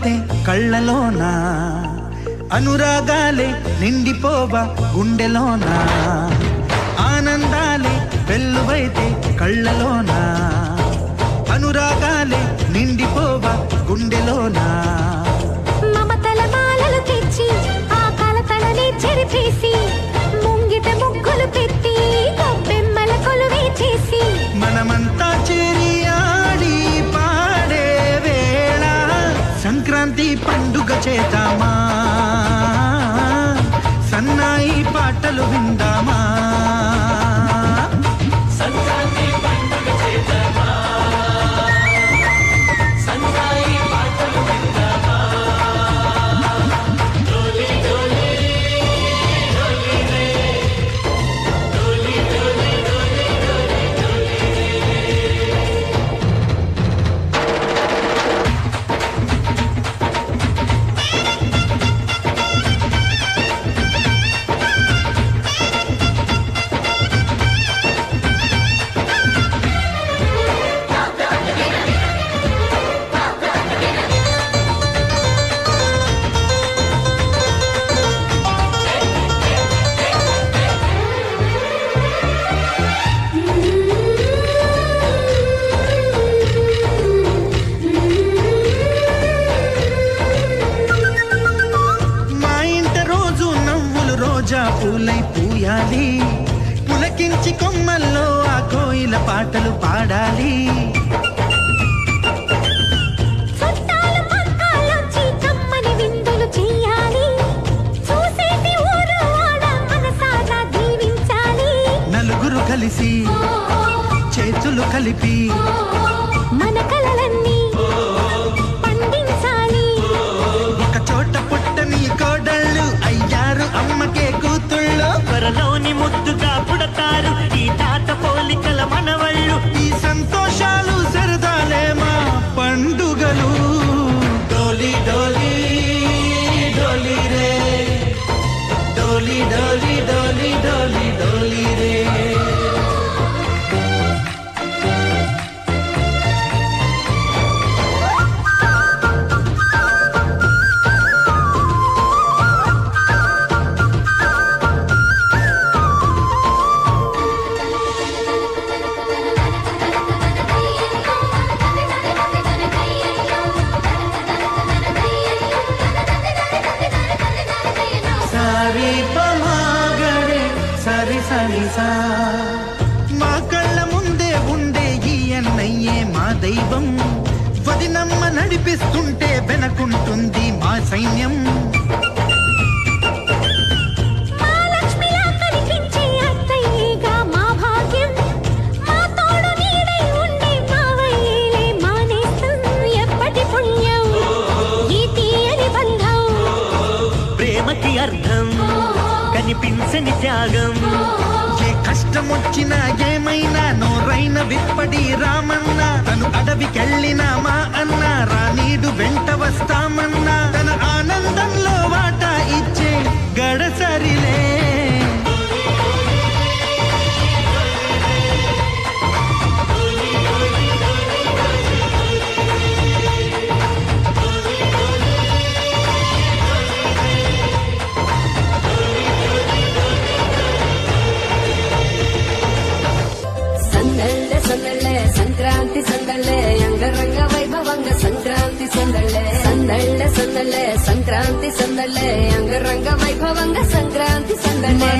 వెల్లువైతే కళ్ళలోనా, అనురాగాలే నిండిపోవా గుండెలోనా, ఆనందాలే వెల్లువైతే కళ్ళలోనా, అనురాగాలే నిండిపోవా గుండెలోనా. మమతల మాలలు తెచ్చి ఆ కలతలని చెరిపేసి ముంగిట ముగ్గులు పెట్టి గొబ్బెమ్మల కొలువే చేసి మనమంతా చేరి ఆడి పాడే వేళ సంక్రాంతి పండుగ చేద్దామా, సన్నాయి పాటలు విందామా. పూలై పూయాలి, పులకించి కొమ్మల్లో ఆ కోయిల పాటలు పాడాలి. నలుగురు కలిసి చేతులు కలిపి మన కలలన్నీ పండించాలి. ఒక చోట పుట్టని కోడళ్ళు అయ్యారు అమ్మకే కూతుళ్ళు, త్వరలోని ముద్దుగా పుడతారు ఈ తాత పోలికల మనవళ్ళు. ఈ సంతోషాలు సరదాలే మా పండుగలు. డోలి డోలి డోలి రే, డోలి డోలి డోలి డోలి డోలి రే. మా కళ్ళ ముందే ఉండే ఈ అన్నయ్యే మా దైవం, వదినమ్మ నడిపిస్తుంటే వెనకుంటుంది మా సైన్యం. ప్రేమకి అర్థం కనిపించని త్యాగం, ఏ కష్టం వచ్చినా ఏమైనా నోరైన విప్పడి రామన్నా, తను అడవికెళ్ళినా మా అన్న రానీడు వెంట వస్తామన్నా, తన ఆనందంలో వాటా ఇచ్చే గడసరిలే. సంక్రాంతి సందళ్ళే అంగరంగ వైభవంగ సంక్రాంతి సందళ్ళే సందళ్ళే సందళ్ళే సంక్రాంతి సందళ్ళే అంగరంగ వైభవంగ సంక్రాంతి సందళ్ళే.